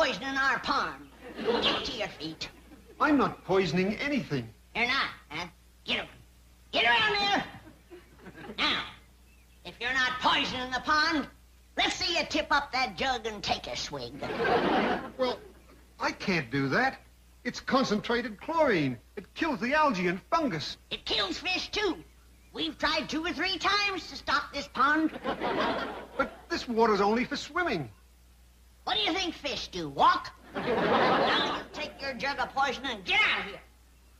poisoning our pond. Get to your feet. I'm not poisoning anything. You're not, huh? Get around. Get around there. Now, if you're not poisoning the pond, let's see you tip up that jug and take a swig. Well, I can't do that. It's concentrated chlorine. It kills the algae and fungus. It kills fish, too. We've tried 2 or 3 times to stop this pond. But this water's only for swimming. What do you think fish do? Walk? Now you take your jug of poison and get out of here.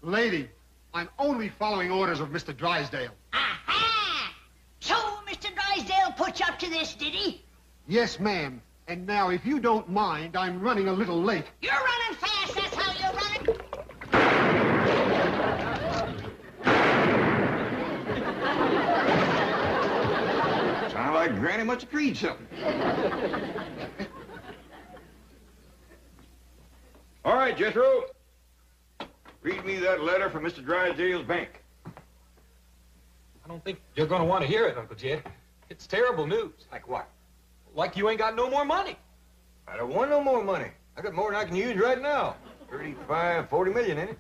Lady, I'm only following orders of Mr. Drysdale. Aha! So Mr. Drysdale put you up to this, did he? Yes, ma'am. And now, if you don't mind, I'm running a little late. You're running fast, that's how you're running. Sound like Granny must have treed something. All right, Jethro. Read me that letter from Mr. Drysdale's bank. I don't think you're going to want to hear it, Uncle Jed. It's terrible news. Like what? Like you ain't got no more money. I don't want no more money. I got more than I can use right now. 35, 40 million, ain't it?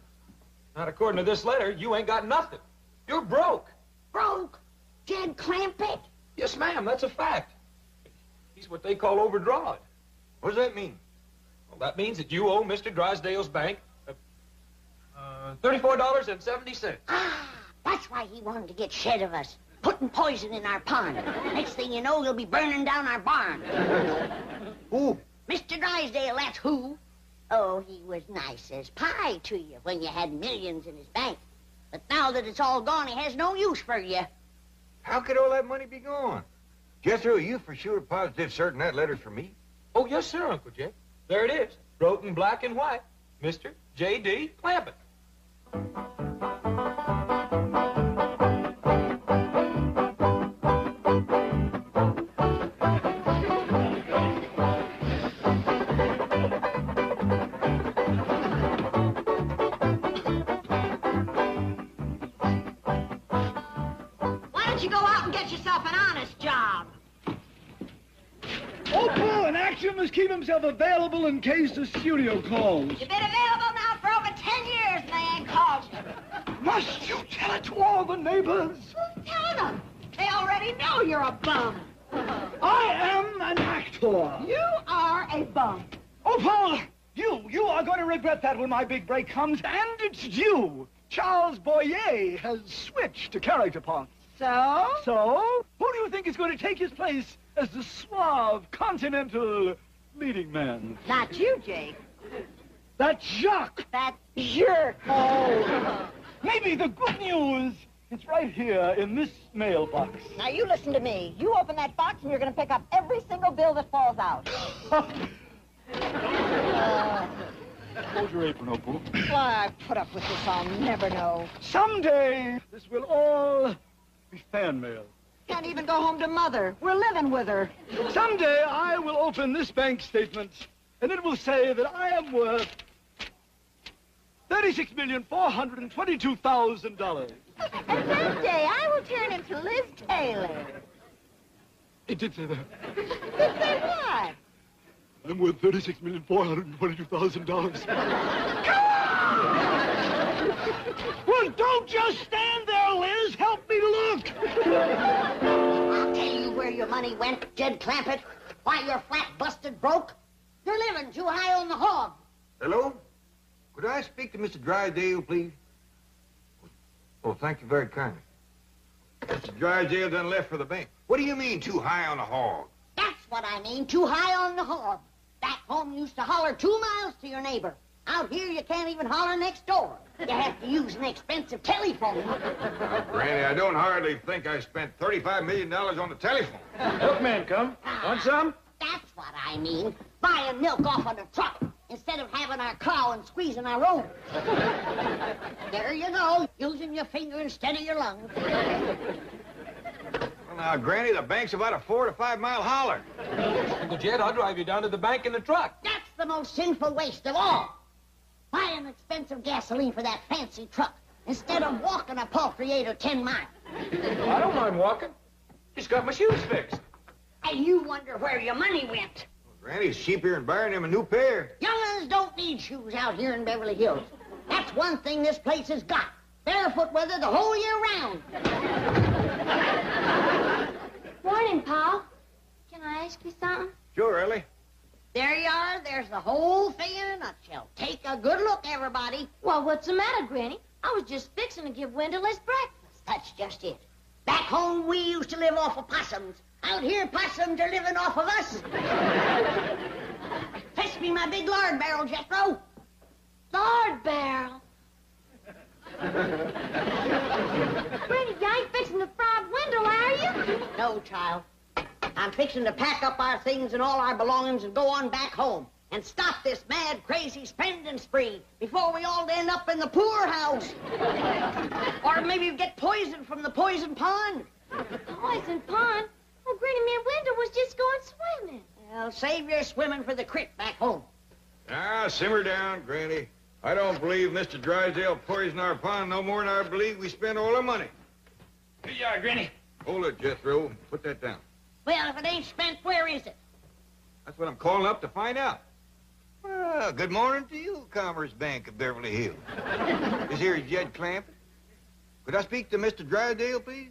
Not according to this letter, you ain't got nothing. You're broke. Broke? Jed Clampett? Yes, ma'am, that's a fact. He's what they call overdrawn. What does that mean? Well, that means that you owe Mr. Drysdale's bank $34.70. Ah, that's why he wanted to get shed of us. Putting poison in our pond. Next thing you know, he'll be burning down our barn. Who? Mr. Drysdale, that's who. Oh, he was nice as pie to you when you had millions in his bank. But now that it's all gone, he has no use for you. How could all that money be gone? Jethro, are you for sure positive certain that letter's for me? Oh, yes, sir, Uncle Jed. There it is, wrote in black and white. Mr. J.D. Clampett. Why don't you go out and get yourself an honest job? Opal, an actor must keep himself available in case the studio calls. You've been available now for over 10 years and they ain't called you. Must you tell it to all the neighbors? Who's telling them? They already know you're a bum. I am an actor. You are a bum. Opal, you are going to regret that when my big break comes, and it's due. Charles Boyer has switched to character parts. So? So, who do you think is going to take his place as the suave, continental leading man? Not you, Jake. That Jacques. That jerk. Oh. Maybe the good news is right here in this mailbox. Now, you listen to me. You open that box and you're going to pick up every single bill that falls out. Hold your apron, Opal. Why, I put up with this, I'll never know. Someday, this will all be fan mail. Can't even go home to Mother. We're living with her. Someday, I will open this bank statement, and it will say that I am worth $36,422,000. And someday, I will turn into Liz Taylor. It did say that. Did say what? I'm worth $36,422,000. Well, don't just stand there, Liz. Help me look. I'll tell you where your money went, Jed Clampett. Why you're flat busted broke. You're living too high on the hog. Hello? Could I speak to Mr. Drysdale, please? Oh, thank you very kindly. Mr. Drysdale done left for the bank. What do you mean, too high on the hog? That's what I mean, too high on the hog. Back home you used to holler 2 miles to your neighbor. Out here you can't even holler next door. You have to use an expensive telephone. Granny, I don't hardly think I spent $35 million on the telephone. Milkman, come. Want some? That's what I mean. Buying milk off on a truck instead of having our cow and squeezing our own. There you go, using your finger instead of your lungs. Well, now, Granny, the bank's about a 4 to 5 mile holler. Uncle Jed, I'll drive you down to the bank in the truck. That's the most sinful waste of all. Buying expensive gasoline for that fancy truck instead of walking a paltry 8 or 10 miles. I don't mind walking. Just got my shoes fixed. And you wonder where your money went. Granny's cheaper than buying him a new pair. Young'uns don't need shoes out here in Beverly Hills. That's one thing this place has got. Barefoot weather the whole year round. Morning, Pa. Can I ask you something? Sure, Ellie. There you are. There's the whole thing in a nutshell. Take a good look, everybody. Well, what's the matter, Granny? I was just fixing to give Wendell his breakfast. That's just it. Back home, we used to live off of possums. Out here, possums are living off of us. Fetch me my big lard barrel, Jethro. Lord barrel. Granny, you ain't fixing to fry Wendell, are you? No, child. I'm fixing to pack up our things and all our belongings and go on back home and stop this mad, crazy spending spree before we all end up in the poorhouse. Or maybe get poisoned from the poison pond. Poison pond? Oh, Granny, me and Wendell was just going swimming. Well, save your swimming for the creek back home. Ah, simmer down, Granny. I don't believe Mr. Drysdale poisoned our pond no more than I believe we spent all our money. Here you are, Granny. Hold it, Jethro. Put that down. Well, if it ain't spent, where is it? That's what I'm calling up to find out. Well, good morning to you, Commerce Bank of Beverly Hills. This here is Jed Clampett. Could I speak to Mr. Drysdale, please?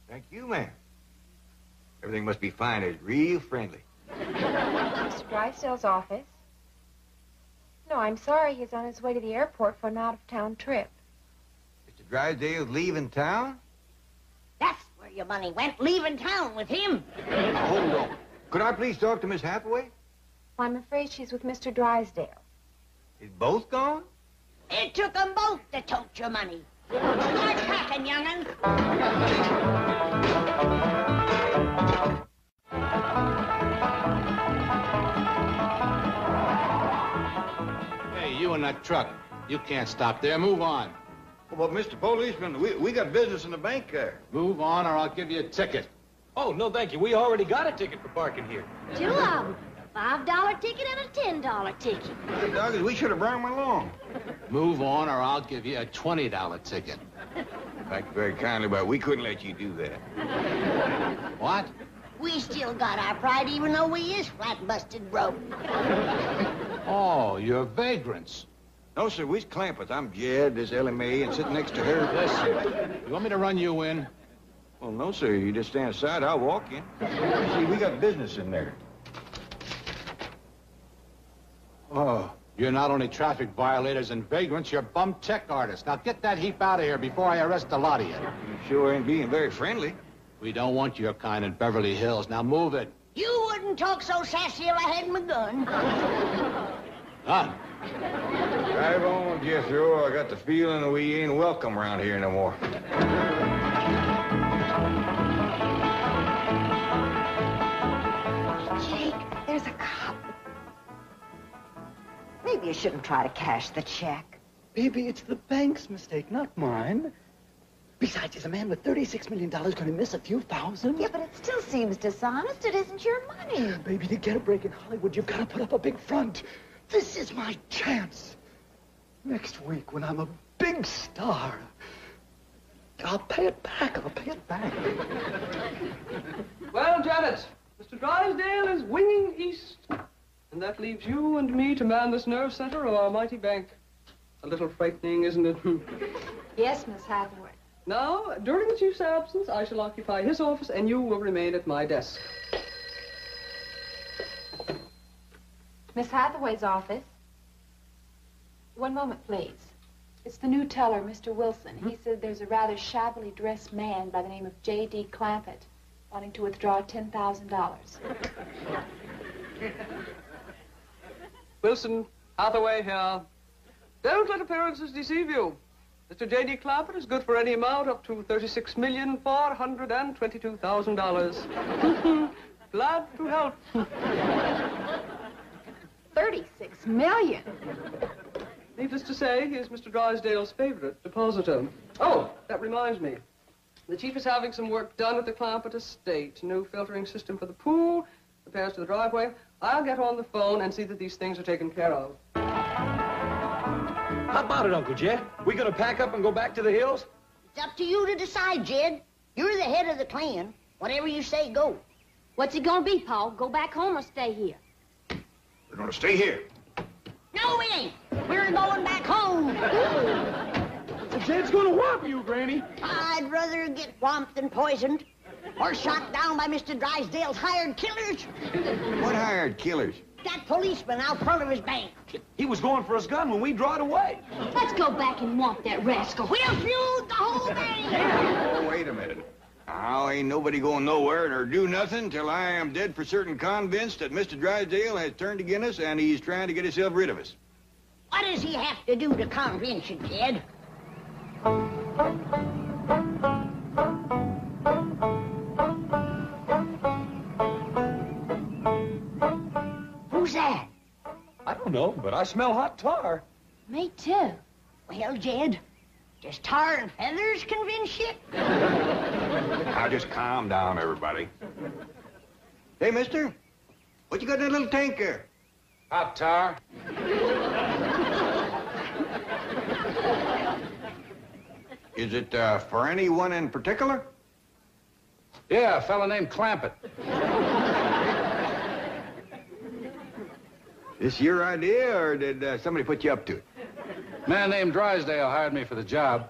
Thank you, ma'am. Everything must be fine. It's real friendly. Mr. Drysdale's office? No, I'm sorry. He's on his way to the airport for an out-of-town trip. Mr. Drysdale's leaving town? That's where your money went, leaving town with him. Now, hold on. Could I please talk to Miss Hathaway? Well, I'm afraid she's with Mr. Drysdale. Is both gone? It took them both to tote your money. Start packing, young'un. Hey, you in that truck. You can't stop there. Move on. Well, but Mr. Policeman, we got business in the bank there. Move on or I'll give you a ticket. Oh, no, thank you. We already got a ticket for parking here. Two of them. $5 ticket and a $10 ticket. Hey, Doggins, we should have brought him along. Move on or I'll give you a $20 ticket. Thank you very kindly, but we couldn't let you do that. What? We still got our pride, even though we is flat busted broke. Oh, you're vagrants. No, sir, we's Clampett. I'm Jed, this Ellie Mae, and sitting next to her. Listen, you want me to run you in? Well, no, sir. You just stand aside. I'll walk in. See, we got business in there. Oh, you're not only traffic violators and vagrants, you're bum tech artists. Now get that heap out of here before I arrest a lot of you. You sure ain't being very friendly. We don't want your kind in Beverly Hills. Now move it. You wouldn't talk so sassy if I had my gun. Done. Drive on, Jethro. I got the feeling that we ain't welcome around here no more. Jake, there's a cop. Maybe you shouldn't try to cash the check. Baby, it's the bank's mistake, not mine. Besides, is a man with $36 million going to miss a few thousand? Yeah, but it still seems dishonest. It isn't your money. Baby, to get a break in Hollywood, you've got to put up a big front. This is my chance. Next week, when I'm a big star, I'll pay it back. I'll pay it back. Well, Janet, Mr. Drysdale is winging east. And that leaves you and me to man this nerve center of our mighty bank. A little frightening, isn't it? Yes, Miss Hathaway. Now, during the chief's absence, I shall occupy his office and you will remain at my desk. Miss Hathaway's office. One moment, please. It's the new teller, Mr. Wilson. He said there's a rather shabbily dressed man by the name of J.D. Clampett wanting to withdraw $10,000. Wilson, Hathaway here. Don't let appearances deceive you. Mr. J.D. Clampett is good for any amount up to $36,422,000. Glad to help. $36 million. Needless to say, he is Mr. Drysdale's favorite depositor. Oh, that reminds me. The chief is having some work done at the Clampett estate. New filtering system for the pool, repairs to the driveway. I'll get on the phone and see that these things are taken care of. How about it, Uncle Jed? We gonna pack up and go back to the hills? It's up to you to decide, Jed. You're the head of the clan. Whatever you say, go. What's it gonna be, Paul? Go back home or stay here? We're gonna stay here. No, we ain't. We're going back home. Jed's gonna whop you, Granny. I'd rather get whomped than poisoned. Or shot down by Mr. Drysdale's hired killers. What hired killers? That policeman out front of his bank. He was going for his gun when we drawed away. Let's go back and whomp that rascal. We'll feud the whole bank. Oh, wait a minute. Now, ain't nobody going nowhere or do nothing till I am dead for certain convinced that Mr. Drysdale has turned against us and he's trying to get himself rid of us. What does he have to do to convince you, Jed? Who's that? I don't know, but I smell hot tar. Me too. Well, Jed, does tar and feathers convince you? Now, just calm down, everybody. Hey, mister, what you got in that little tank there? Hot tar. Is it for anyone in particular? Yeah, a fella named Clampett. This your idea, or did somebody put you up to it? Man named Drysdale hired me for the job.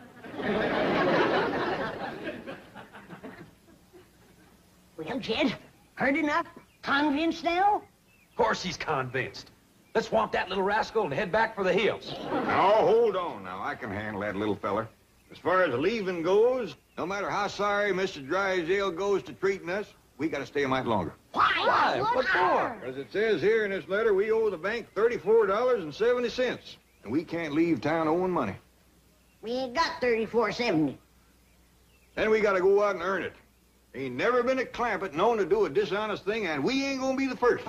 Well, Jed, heard enough? Convinced now? Of course he's convinced. Let's swamp that little rascal and head back for the hills. Now, hold on now. I can handle that little feller. As far as leaving goes, no matter how sorry Mr. Drysdale goes to treating us, we gotta stay a mite longer. Why? What for? As it says here in this letter, we owe the bank $34.70. And we can't leave town owing money. We ain't got $34.70. Then we gotta go out and earn it. Ain't never been a Clampett known to do a dishonest thing, and we ain't gonna be the first.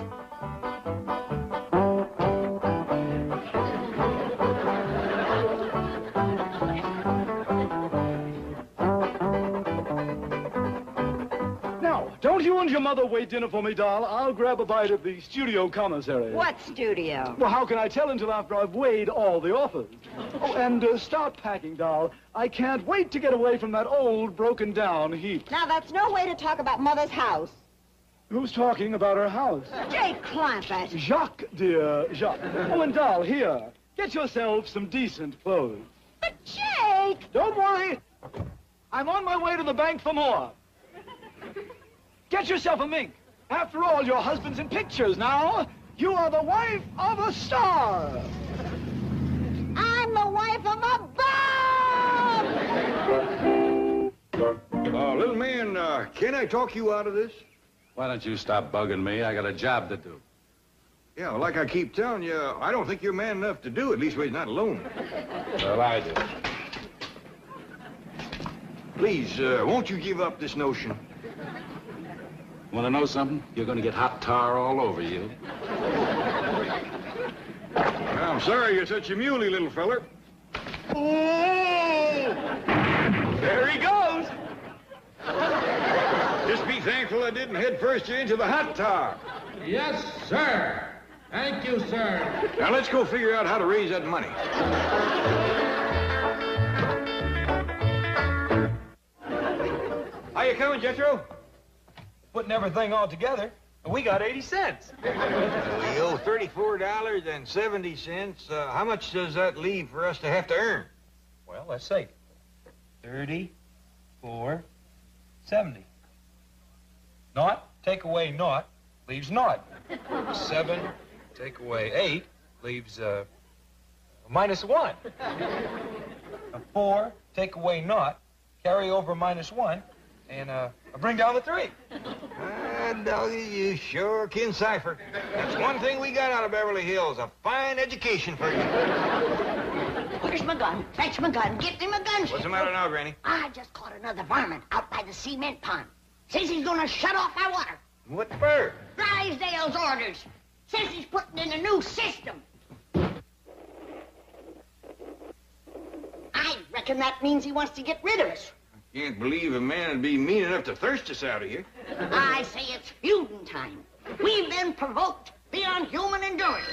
Don't you and your mother wait dinner for me, doll. I'll grab a bite at the studio commissary. What studio? Well, how can I tell until after I've weighed all the offers? Oh, and start packing, doll. I can't wait to get away from that old, broken-down heap. Now, that's no way to talk about Mother's house. Who's talking about her house? Jake Clampett. Jacques, dear, Jacques. Oh, and doll, here. Get yourself some decent clothes. But, Jake! Don't worry. I'm on my way to the bank for more. Get yourself a mink. After all, your husband's in pictures now. You are the wife of a star. I'm the wife of a bum! Little man, can I talk you out of this? Why don't you stop bugging me? I got a job to do. Yeah, well, like I keep telling you, I don't think you're man enough to do it, at least when he's not alone. Well, I do. Please, won't you give up this notion? Want to know something? You're going to get hot tar all over you. Well, I'm sorry you're such a muley, little feller. There he goes. Just be thankful I didn't head first into the hot tar. Yes, sir. Thank you, sir. Now, let's go figure out how to raise that money. How you coming, Jethro? Putting everything all together, and we got 80 cents. We owe $34.70. How much does that leave for us to have to earn? Well, let's see. 34.70. Naught, take away naught, leaves naught. 7, take away 8, leaves -1. 4, take away naught, carry over -1, and bring down the 3. Doggy, you sure can cipher. That's one thing we got out of Beverly Hills, a fine education for you. Where's my gun? Fetch my gun. Get me my gun. What's the matter now, Granny? I just caught another varmint out by the cement pond. Says he's gonna shut off my water. What for? Drysdale's orders. Says he's putting in a new system. I reckon that means he wants to get rid of us. Can't believe a man would be mean enough to thirst us out of here. I say it's feuding time. We've been provoked beyond human endurance.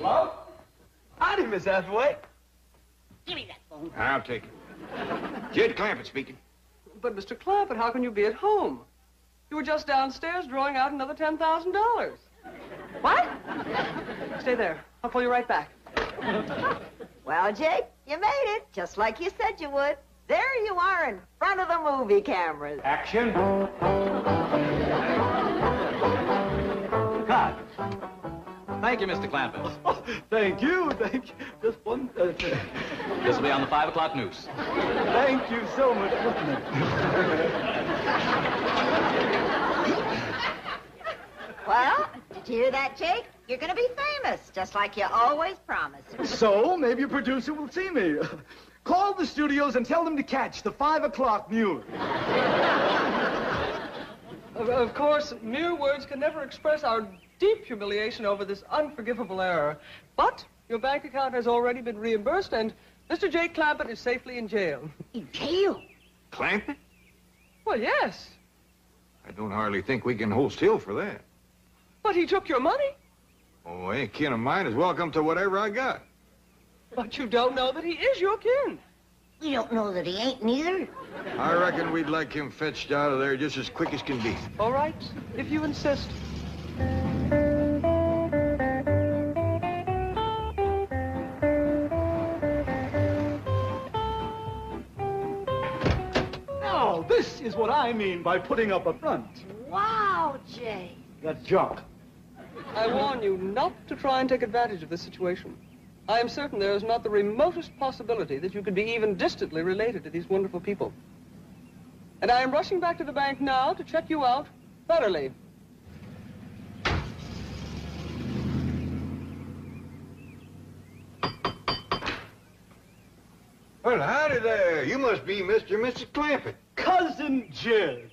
Oh, howdy, Miss Hathaway. Give me that phone. I'll take it. Jed Clampett speaking. But, Mr. Clampett, how can you be at home? You were just downstairs drawing out another $10,000. What? Stay there. I'll call you right back. Well, Jake, you made it, just like you said you would. There you are in front of the movie cameras. Action. Cut. Thank you, Mr. Clampett. Oh, thank you. Just one... This will be on the 5 o'clock news. Thank you so much. Well, did you hear that, Jake? You're going to be famous, just like you always promised. So, maybe a producer will see me. Call the studios and tell them to catch the 5 o'clock news. Of course, mere words can never express our deep humiliation over this unforgivable error. But your bank account has already been reimbursed, and Mr. Jake Clampett is safely in jail. In jail? Clampett? Well, yes. I don't hardly think we can hold still for that. But he took your money. Oh, any kin of mine is welcome to whatever I got. But you don't know that he is your kin. We don't know that he ain't neither. I reckon we'd like him fetched out of there just as quick as can be. All right, if you insist. Now, this is what I mean by putting up a front. Wow, Jay. That's junk. I warn you not to try and take advantage of this situation. I am certain there is not the remotest possibility that you could be even distantly related to these wonderful people. And I am rushing back to the bank now to check you out thoroughly. Well, howdy there. You must be Mr. and Mrs. Clampett. Cousin Jed.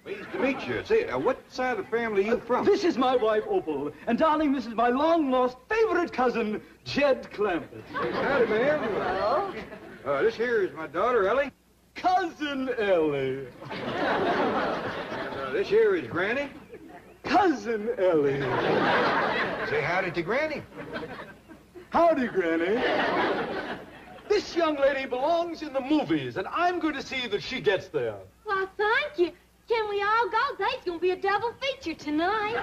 Pleased to meet you. Say, what side of the family are you from? This is my wife, Opal. And, darling, this is my long-lost favorite cousin, Jed Clampett. Howdy, ma'am. Hello? This here is my daughter, Ellie. Cousin Ellie. This here is Granny. Cousin Ellie. Say howdy to Granny. Howdy, Granny. This young lady belongs in the movies, and I'm going to see that she gets there. Well, thank you. Can we all go? There's going to be a double feature tonight.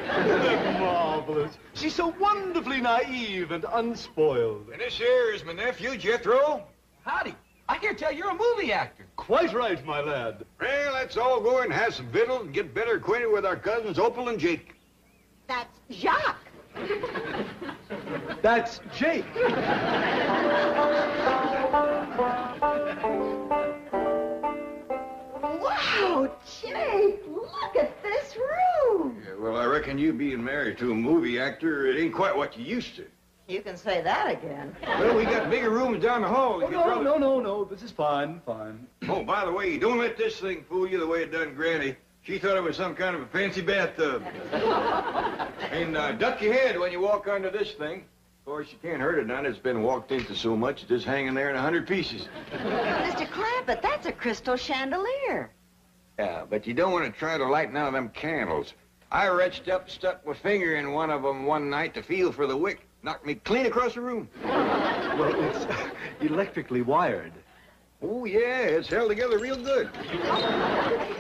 Marvelous. She's so wonderfully naive and unspoiled. And this here is my nephew, Jethro. Howdy. I hear tell you're a movie actor. Quite right, my lad. Well, let's all go and have some victuals and get better acquainted with our cousins, Opal and Jake. That's Jacques. That's Jake. Wow, Jake, look at this room. Yeah, well, I reckon you being married to a movie actor, it ain't quite what you used to. You can say that again. Well, we got bigger rooms down the hall. Oh, no. This is fine. Oh, by the way, don't let this thing fool you the way it done Granny. She thought it was some kind of a fancy bathtub. And duck your head when you walk under this thing. Of course, you can't hurt it none. It's been walked into so much, it's just hanging there in 100 pieces. Mr. Clampett, that's a crystal chandelier. Yeah, but you don't want to try to light none of them candles. I reached up, stuck my finger in one of them one night to feel for the wick. Knocked me clean across the room. Well, it's electrically wired. Oh, yeah, it's held together real good.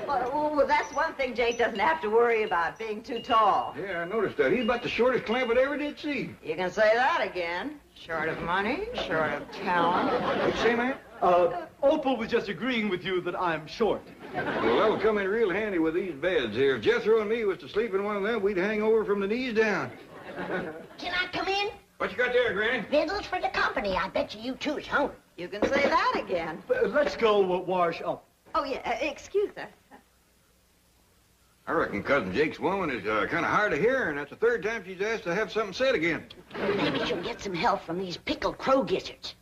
Well, that's one thing Jake doesn't have to worry about, being too tall. Yeah, I noticed that. He's about the shortest Clampett I ever did see. You can say that again. Short of money, short of talent. What'd you say, man? Opal was just agreeing with you that I'm short. Well, that'll come in real handy with these beds here. If Jethro and me was to sleep in one of them, we'd hang over from the knees down. Can I come in? What you got there, Granny? Victuals for the company. I bet you two's hungry. You can say that again. Let's go wash up. Oh, yeah, excuse us. I reckon Cousin Jake's woman is kind of hard of hearing. That's the third time she's asked to have something said again. Maybe she'll get some help from these pickled crow gizzards.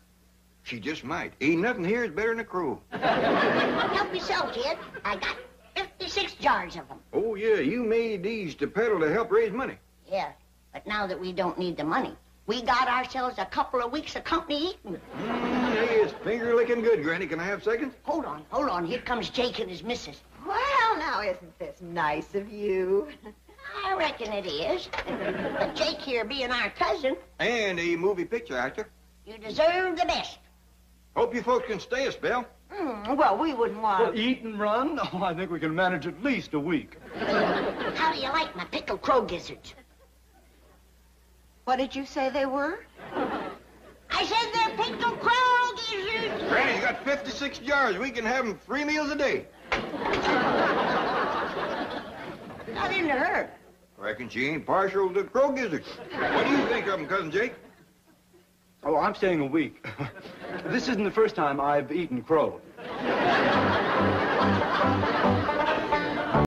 She just might. Ain't nothing here is better than a crow. Help yourself, kid. I got 56 jars of them. Oh, yeah, you made these to peddle to help raise money. Yeah, but now that we don't need the money, we got ourselves a couple of weeks of company eating. Hey, it's finger-licking good, Granny. Can I have seconds? Hold on. Here comes Jake and his missus. Well, now, isn't this nice of you? I reckon it is. But Jake here being our cousin, And a movie picture actor. you deserve the best. Hope you folks can stay a spell. Well, we wouldn't want... Well, eat and run? Oh, I think we can manage at least a week. How do you like my pickled crow gizzards? What did you say they were? I said they're pickled crow gizzards. Granny, you got 56 jars. We can have them 3 meals a day. Not into her. Reckon she ain't partial to crow gizzards. What do you think of them, Cousin Jake? Oh, I'm staying a week. This isn't the first time I've eaten crow.